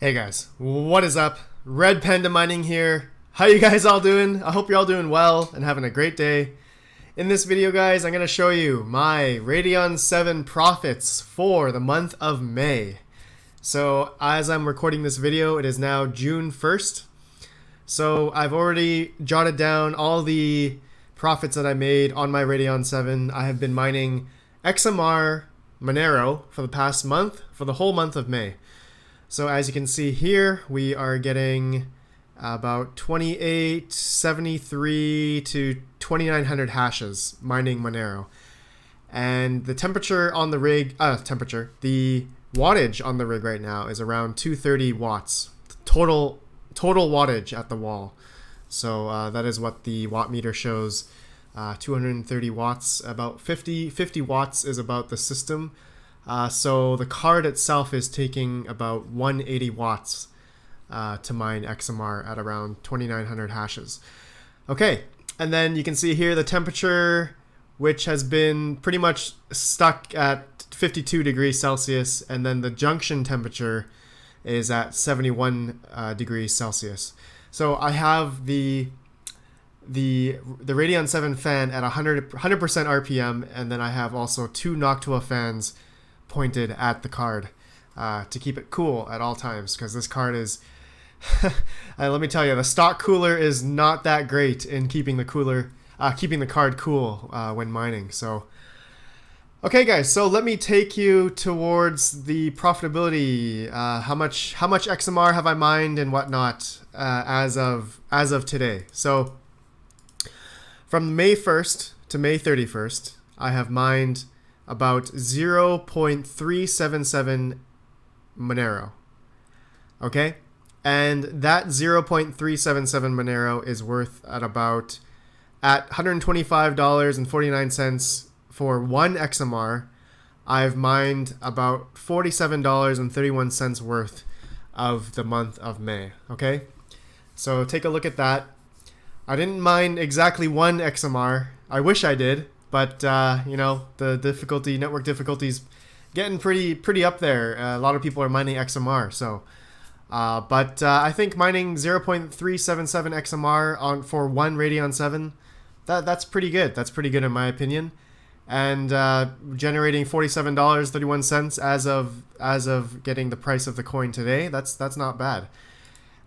Hey guys, what is up? RedPandaMining here. How you guys all doing? I hope you're all doing well and having a great day. In this video, guys, I'm going to show you my Radeon VII profits for the month of May. So as I'm recording this video, it is now June 1st. So I've already jotted down all the profits that I made on my Radeon 7. I have been mining XMR Monero for the past month, for the whole month of May. So as you can see here, we are getting about 2873 to 2900 hashes mining Monero. And the temperature on the rig, the wattage on the rig right now is around 230 watts. Total wattage at the wall. So that is what the watt meter shows. 230 watts, about 50 watts is about the system. So the card itself is taking about 180 watts to mine XMR at around 2900 hashes. Okay, and then you can see here the temperature, which has been pretty much stuck at 52 degrees Celsius, and then the junction temperature is at 71 degrees Celsius. So I have the Radeon 7 fan at 100% RPM, and then I have also two Noctua fans pointed at the card to keep it cool at all times, because this card is let me tell you, the stock cooler is not that great in keeping the card cool when mining. So okay guys, so let me take you towards the profitability. How much XMR have I mined and whatnot as of today. So from May 1st to May 31st, I have mined about 0.377 Monero. Okay? And that 0.377 Monero is worth at $125.49 for one XMR. I've mined about $47.31 worth of the month of May. Okay? So take a look at that. I didn't mine exactly one XMR. I wish I did. But you know, the network difficulties getting pretty up there. A lot of people are mining XMR, so but I think mining 0.377 XMR for one Radeon 7, that's pretty good. That's pretty good in my opinion. And generating $47.31 as of getting the price of the coin today, that's not bad.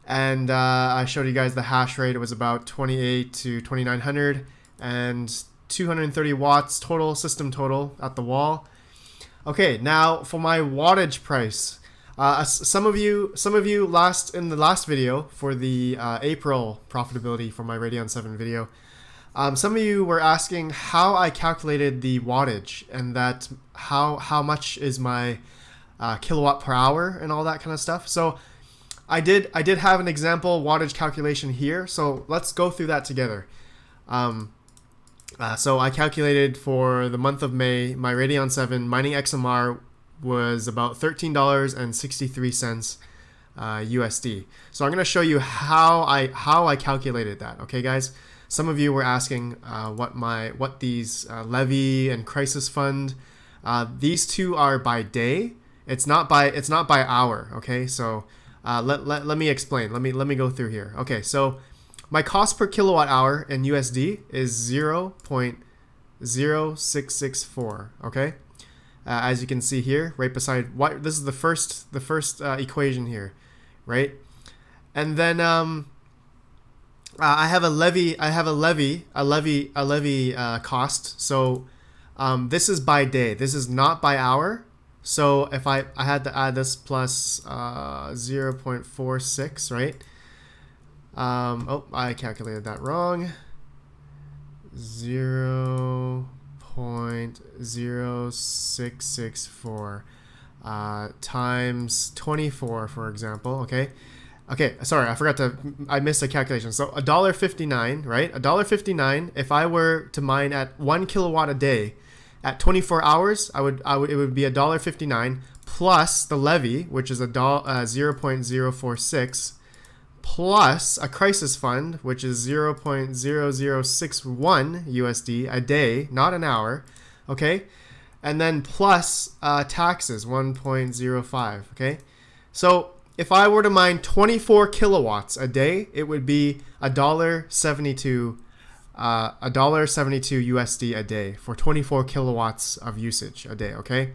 And I showed you guys the hash rate. It was about 28 to 2900 and 230 watts total, system total at the wall. Okay, now for my wattage price. Some of you in the last video for the April profitability for my Radeon 7 video, some of you were asking how I calculated the wattage and that how much is my kilowatt per hour and all that kind of stuff. So I did have an example wattage calculation here. So let's go through that together. So I calculated for the month of May, my Radeon 7 mining XMR was about $13.63 USD. So I'm going to show you how I calculated that. Okay, guys. Some of you were asking what these levy and crisis fund. These two are by day. It's not by hour. Okay, so let me explain. Let me go through here. Okay, so my cost per kilowatt hour in USD is 0.0664. Okay, as you can see here, right beside what this is the first equation here, right? And then I have a levy cost. So this is by day. This is not by hour. So if I had to add this plus 0.46, right? Oh, I calculated that wrong. 0.0664 times 24, for example. Okay, sorry, I missed a calculation. So $1.59, right? $1.59. If I were to mine at 1 kilowatt a day at 24 hours, it would be $1.59 plus the levy, which is 0.046. plus a crisis fund, which is 0.0061 USD a day, not an hour, okay? And then plus taxes, 1.05, okay? So if I were to mine 24 kilowatts a day, it would be $1.72 USD a day for 24 kilowatts of usage a day. Okay.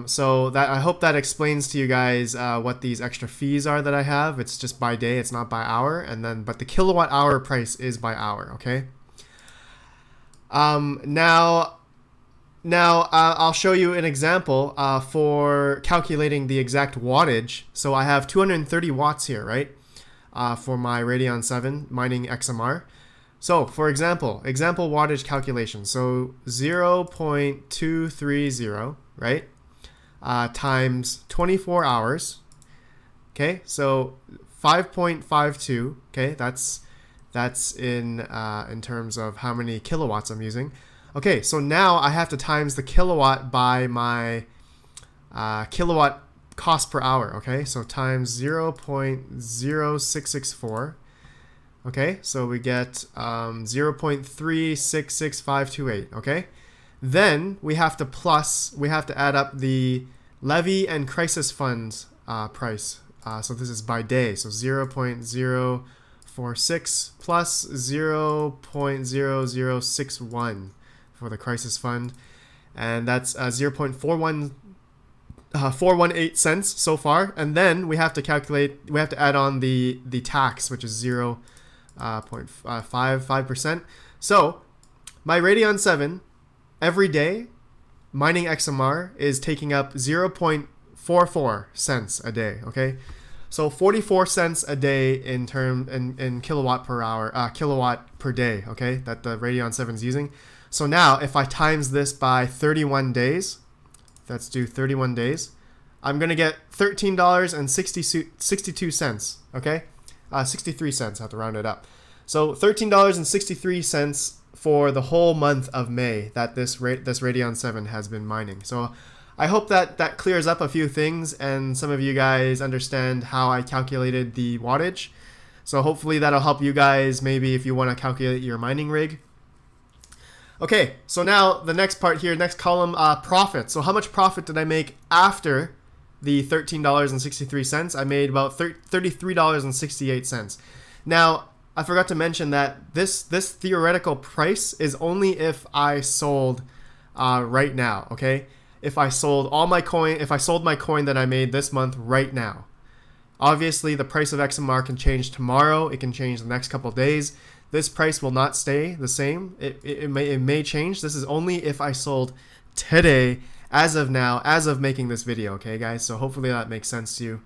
So that, I hope that explains to you guys what these extra fees are that I have. It's just by day, it's not by hour, and then but the kilowatt hour price is by hour. Okay. Now I'll show you an example for calculating the exact wattage. So I have 230 watts here, right? For my Radeon 7 mining XMR. So for example wattage calculation. So 0.230, right? Times 24 hours. Okay, so 5.52. Okay, that's in terms of how many kilowatts I'm using. Okay, so now I have to times the kilowatt by my kilowatt cost per hour. Okay, so times 0.0664. Okay, so we get 0.366528. Okay, then we have to add up the levy and crisis fund price. So this is by day. So 0.046 plus 0.0061 for the crisis fund, and that's 0.418 cents so far. And then we have to add on the tax, which is 0.55%. So my Radeon 7 every day mining XMR is taking up 0.44 cents a day. Okay, so 44 cents a day in kilowatt per hour, kilowatt per day. Okay, that the Radeon 7 is using. So now if I times this by 31 days, let's do 31 days, I'm gonna get $13.62. Okay, 63 cents. I have to round it up. So $13.63 for the whole month of May that this Radeon 7 has been mining. So I hope that clears up a few things, and some of you guys understand how I calculated the wattage. So hopefully that'll help you guys, maybe if you want to calculate your mining rig. Okay, so now the next part here, next column, profit. So how much profit did I make after the $13.63? I made about $33.68. Now, I forgot to mention that this theoretical price is only if I sold right now. Okay, if I sold my coin that I made this month right now. Obviously, the price of XMR can change tomorrow. It can change the next couple of days. This price will not stay the same. It may change. This is only if I sold today, as of now, as of making this video. Okay, guys. So hopefully that makes sense to you.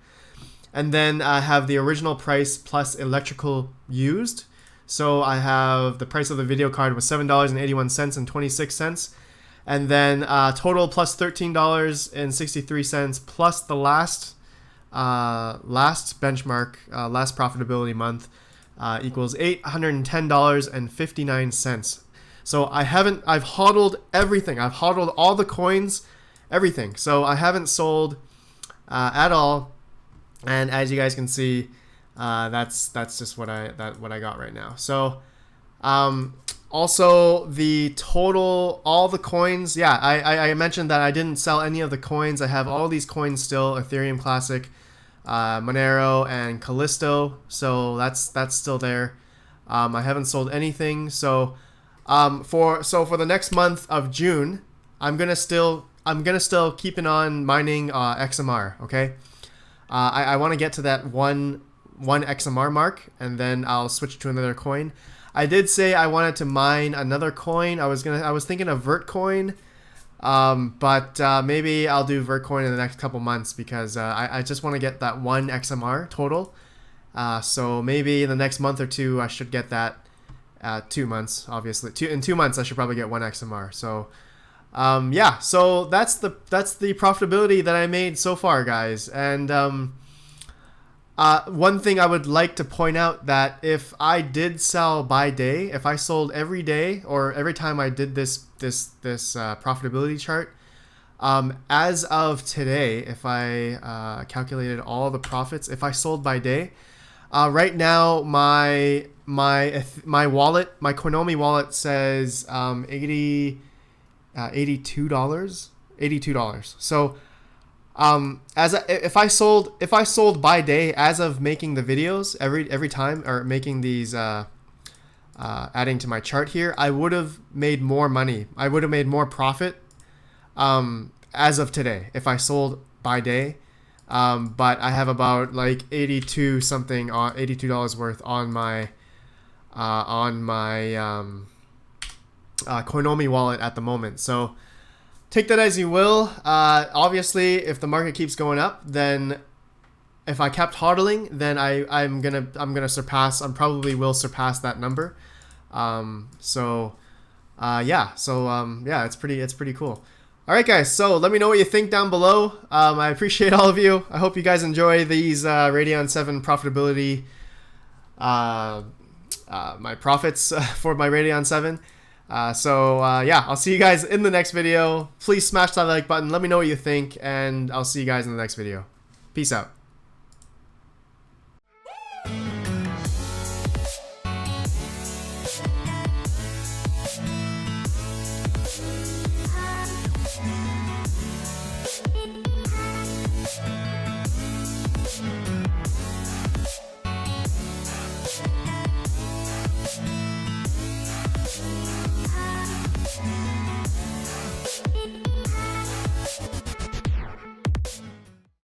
And then I have the original price plus electrical used. So I have the price of the video card was $7.81 and 26 cents. And then total plus $13.63 plus the last benchmark, last profitability month equals $810.59. So I've hodled everything. I've hodled all the coins, everything. So I haven't sold at all. And as you guys can see, that's just what I got right now. So also the total, all the coins. Yeah, I mentioned that I didn't sell any of the coins. I have all these coins still: Ethereum Classic, Monero, and Callisto. So that's still there. I haven't sold anything. So for the next month of June, I'm gonna still keep on mining XMR. Okay. I want to get to that one XMR mark, and then I'll switch to another coin. I did say I wanted to mine another coin. I was thinking of Vertcoin, but maybe I'll do Vertcoin in the next couple months, because I just want to get that one XMR total. So maybe in the next month or two I should get that. 2 months, obviously. In 2 months I should probably get one XMR. So yeah, so that's the profitability that I made so far, guys. And one thing I would like to point out, that if I did sell by day, if I sold every day or every time I did this profitability chart, as of today, if I calculated all the profits, if I sold by day, right now my wallet, my Koinomi wallet says $82. So If I sold by day as of making the videos every time, or making these adding to my chart here, I would have made more money. I would have made more profit as of today if I sold by day. But I have about like 82 something, $82 worth on my Koinomi wallet at the moment. So take that as you will. Obviously, if the market keeps going up, then if I kept hodling, then I'm gonna surpass. I probably will surpass that number. Yeah, it's pretty cool. All right, guys. So let me know what you think down below. I appreciate all of you. I hope you guys enjoy these Radeon 7 profitability. My profits for my Radeon 7. Yeah, I'll see you guys in the next video. Please smash that like button. Let me know what you think, and I'll see you guys in the next video. Peace out.